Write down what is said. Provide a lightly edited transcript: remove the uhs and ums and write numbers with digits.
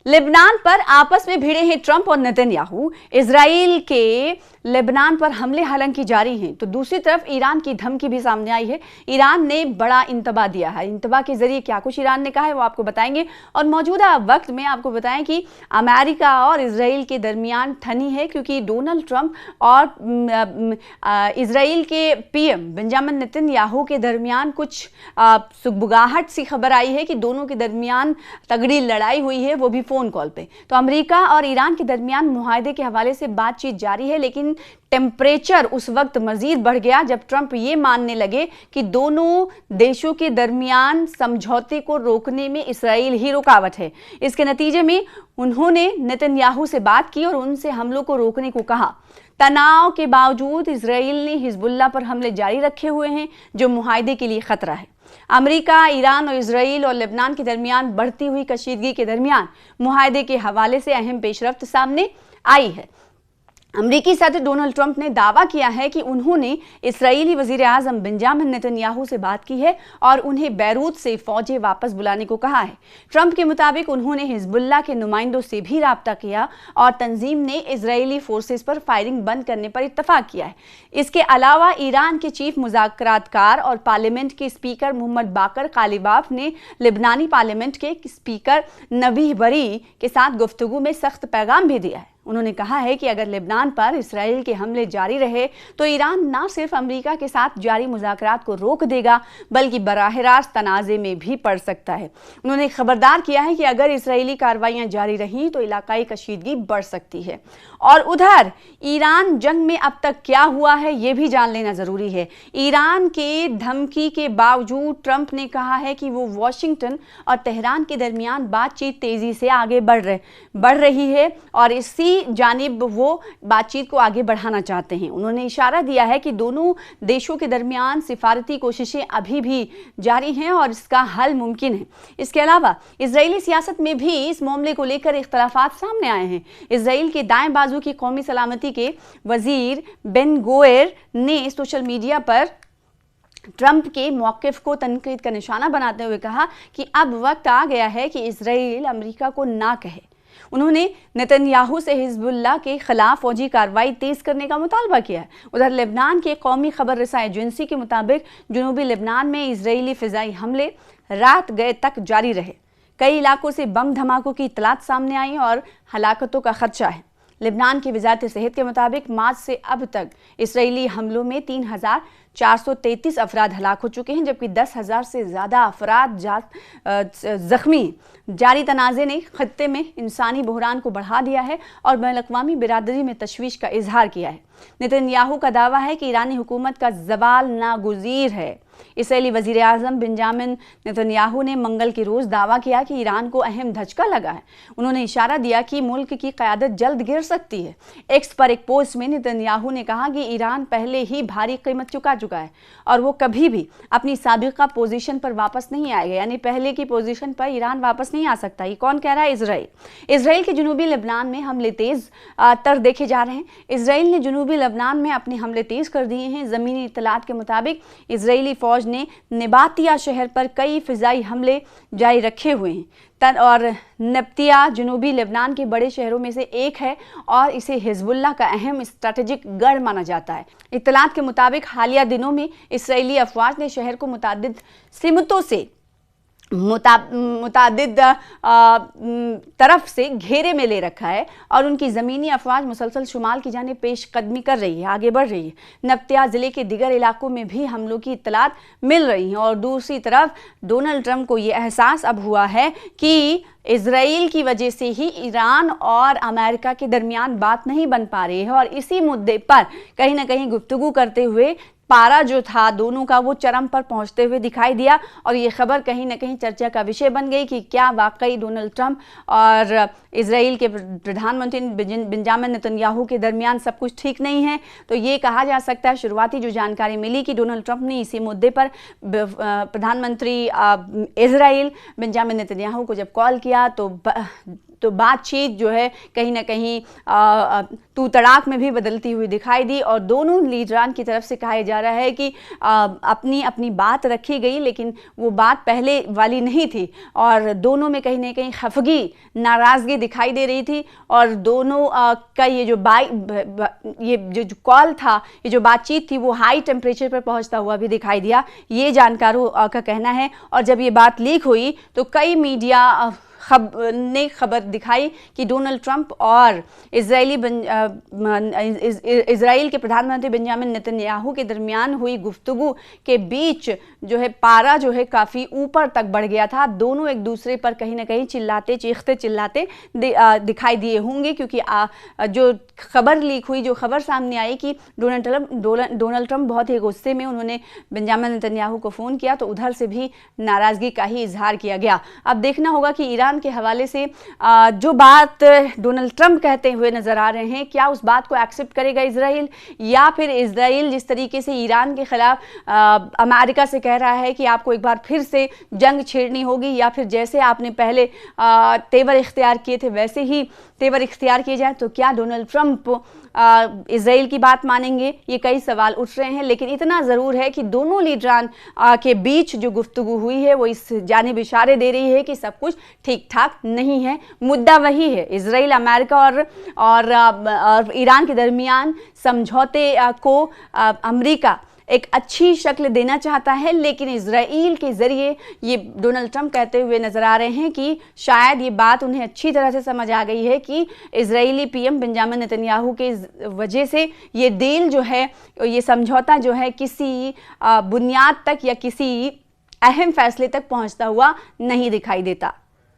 Lebanon पर आपस में भिड़े हैं ट्रंप और नेतन्याहू। इजराइल के लेबनान पर हमले हालांकि जारी हैं, तो दूसरी तरफ ईरान की धमकी भी सामने आई है। ईरान ने बड़ा इंतबा दिया है। इंतबा के जरिए क्या कुछ ईरान ने कहा है वो आपको बताएंगे। और मौजूदा वक्त में आपको बताएं कि अमेरिका और इजराइल के दरमियान ठनी है, क्योंकि डोनाल्ड ट्रंप और इजराइल के पीएम बेंजामिन नेतन्याहू के दरमियान कुछ सुगबुगाहट सी खबर आई है कि दोनों के दरमियान तगड़ी लड़ाई हुई है, वो भी फोन कॉल पे। तो अमेरिका और ईरान के दरमियान मुआहदे के हवाले से बातचीत जारी है, लेकिन टेम्परेचर उस वक्त मजीद बढ़ गया जब ट्रंप ये मानने लगे कि दोनों देशों के दरमियान समझौते को रोकने में इस्राएल ही रुकावट है। इसके नतीजे में उन्होंने नेतन्याहू से बात की और उनसे हमलों को रोकने को कहा। तनाव के बावजूद इस्राएल ने हिजबुल्लाह पर हमले जारी रखे हुए हैं, जो मुआहदे के लिए खतरा है। अमेरिका, ईरान और इजराइल और लेबनान के दरमियान बढ़ती हुई कशीदगी के दरमियान मुआहदे के हवाले से अहम पेशरफ्त सामने आई है। अमरीकी सदर डोनाल्ड ट्रंप ने दावा किया है कि उन्होंने इस्राएली वजीर आजम बेंजामिन नेतन्याहू से बात की है और उन्हें बैरूत से फौजें वापस बुलाने को कहा है। ट्रंप के मुताबिक उन्होंने हिजबुल्लाह के नुमाइंदों से भी राब्ता किया और तंजीम ने इजरायली फोर्सेस पर फायरिंग बंद करने पर इत्तफाक किया है। इसके अलावा ईरान के चीफ मुज़ाकरातकार और पार्लियामेंट के स्पीकर मोहम्मद बाकर कालिबाफ ने लेबनानी पार्लियामेंट के स्पीकर नबीह बरी के साथ गुफ्तगू में सख्त पैगाम भी दिया है। उन्होंने कहा है कि अगर लेबनान पर इस्राएल के हमले जारी रहे तो ईरान न सिर्फ अमेरिका के साथ जारी मुज़ाकरात को रोक देगा, बल्कि बराह रास्त तनाज़े में भी पड़ सकता है। उन्होंने खबरदार किया है कि अगर इस्राएली कार्रवाइयाँ जारी रहीं तो इलाकाई कशीदगी बढ़ सकती है। और उधर ईरान जंग में अब तक क्या हुआ है ये भी जान लेना ज़रूरी है। ईरान के धमकी के बावजूद ट्रंप ने कहा है कि वो वाशिंगटन और तेहरान के दरमियान बातचीत तेज़ी से आगे बढ़ रही है और इसी जानिब वो बातचीत को आगे बढ़ाना चाहते हैं। उन्होंने इशारा दिया है कि दोनों देशों के दरमियान सिफारती कोशिशें अभी भी जारी हैं और इसका हल मुमकिन है। इसके अलावा इजरायली सियासत में भी इस मामले को लेकर इख्तलाफात सामने आए हैं। इजराइल के दाएं बाजू की कौमी सलामती के वजीर बेन गोएर ने सोशल मीडिया पर ट्रंप के मौक़िफ़ को तनकीद का निशाना बनाते हुए कहा कि अब वक्त आ गया है कि इजराइल अमेरिका को ना कहे। उन्होंने नेतन्याहू से हिजबुल्लाह के खिलाफ फौजी कार्रवाई तेज करने का मुतालबा किया है। उधर लेबनान के कौमी खबर रसाई एजेंसी के मुताबिक जुनूबी लेबनान में इजरायली फ़िज़ाई हमले रात गए तक जारी रहे। कई इलाकों से बम धमाकों की इतलात सामने आई और हलाकतों का खदशा है। लेबनान की वज़ारत सेहत के मुताबिक मार्च से अब तक इस्राएली हमलों में 3,433 अफराद हलाक हो चुके हैं, जबकि 10,000 से ज़्यादा अफराद ज़ख्मी। जारी तनाज़े ने खत्ते में इंसानी बहरान को बढ़ा दिया है और बैनुल-अक़वामी बिरादरी में तशवीश का इजहार किया है। नेतन्याहू का दावा है कि ईरानी हुकूमत का ज़वाल नागुज़ीर है। इस्राएली वज़ीर आज़म बेंजामिन नेतन्याहू ने मंगल के रोज़ दावा किया कि ईरान को अहम धचका लगा है। उन्होंने इशारा दिया कि मुल्क की क़यादत जल्द गिर सकती है। एक्स पर एक पोस्ट में नेतन्याहू ने कहा कि ईरान पहले ही भारी कीमत चुका चुका है और वो कभी भी अपनी साबिक़ा पोजीशन पर वापस नहीं आएगा, यानी पहले की पोजीशन पर ईरान वापस नहीं आ सकता। ये कौन कह रहा है? इजराइल के जुनूबी लेबनान में हमले तेज़ तर देखे जा रहे हैं। इजराइल ने जुनूबी लेबनान में अपने हमले तेज़ कर दिए हैं। ज़मीनी इत्तलात के मुताबिक इजरायली फ़ौज ने नबातिया शहर पर कई फ़िज़ाई हमले जारी रखे हुए हैं और नबातिया जुनूबी लेबनान के बड़े शहरों में से एक है और इसे हिजबुल्लाह का अहम स्ट्रैटेजिक गढ़ माना जाता है। इत्तलात के मुताबिक हालिया दिनों में इस्राएली अफवाज ने शहर को मुतादिद सिमतों से मुतादिद तरफ से घेरे में ले रखा है और उनकी ज़मीनी अफवाज मुसलसल शुमाल की जानिब पेश कदमी कर रही है, आगे बढ़ रही है। नबातिया ज़िले के दिगर इलाकों में भी हमलों की इत्तलात मिल रही हैं और दूसरी तरफ डोनाल्ड ट्रंप को ये एहसास अब हुआ है कि इजराइल की वजह से ही ईरान और अमेरिका के दरमियान बात नहीं बन पा रही है और इसी मुद्दे पर कहीं ना कहीं गुफ्तगू करते हुए पारा जो था दोनों का वो चरम पर पहुंचते हुए दिखाई दिया और ये खबर कहीं ना कहीं चर्चा का विषय बन गई कि क्या वाकई डोनाल्ड ट्रंप और इजराइल के प्रधानमंत्री बेंजामिन नेतन्याहू के दरमियान सब कुछ ठीक नहीं है। तो ये कहा जा सकता है, शुरुआती जो जानकारी मिली कि डोनाल्ड ट्रंप ने इसी मुद्दे पर प्रधानमंत्री इजराइल बेंजामिन नेतन्याहू को जब कॉल किया लिया तो बातचीत जो है कहीं ना कहीं तू तड़ाक में भी बदलती हुई दिखाई दी और दोनों लीडरान की तरफ से कहा जा रहा है कि अपनी अपनी बात रखी गई, लेकिन वो बात पहले वाली नहीं थी और दोनों में कहीं ना कहीं खफगी, नाराज़गी दिखाई दे रही थी और दोनों का ये जो कॉल था, ये जो बातचीत थी वो हाई टेम्परेचर पर पहुंचता हुआ भी दिखाई दिया, ये जानकारों का कहना है। और जब ये बात लीक हुई तो कई मीडिया ने खबर दिखाई कि डोनाल्ड ट्रंप और इजराइल के प्रधानमंत्री बेंजामिन नेतन्याहू के दरमियान हुई गुफ्तगू के बीच जो है पारा जो है काफ़ी ऊपर तक बढ़ गया था। दोनों एक दूसरे पर कहीं ना कहीं चिल्लाते चीखते चिल्लाते दिखाई दिए होंगे, क्योंकि जो खबर लीक हुई, जो खबर सामने आई कि डोनाल्ड ट्रंप बहुत ही गुस्से में उन्होंने बेंजामिन नेतन्याहू को फ़ोन किया, तो उधर से भी नाराज़गी का ही इजहार किया गया। अब देखना होगा कि ईरान के हवाले से जो बात डोनाल्ड ट्रंप कहते हुए नजर आ रहे हैं, क्या उस बात को एक्सेप्ट करेगा इजराइल, या फिर इजराइल जिस तरीके से ईरान के खिलाफ अमेरिका से कह रहा है कि आपको एक बार फिर से जंग छेड़नी होगी, या फिर जैसे आपने पहले तेवर इख्तियार किए थे वैसे ही तेवर इख्तियार किए जाए, तो क्या डोनाल्ड ट्रंप इजराइल की बात मानेंगे? ये कई सवाल उठ रहे हैं, लेकिन इतना ज़रूर है कि दोनों लीडरान के बीच जो गुफ्तगू हुई है वो इस जानिब इशारे दे रही है कि सब कुछ ठीक ठाक नहीं है। मुद्दा वही है, इजराइल, अमेरिका और ईरान के दरमियान समझौते को अमेरिका एक अच्छी शक्ल देना चाहता है, लेकिन इजराइल के ज़रिए ये डोनाल्ड ट्रंप कहते हुए नज़र आ रहे हैं कि शायद ये बात उन्हें अच्छी तरह से समझ आ गई है कि इजरायली पीएम बेंजामिन नेतन्याहू के वजह से ये डील जो है, ये समझौता जो है किसी बुनियाद तक या किसी अहम फैसले तक पहुंचता हुआ नहीं दिखाई देता।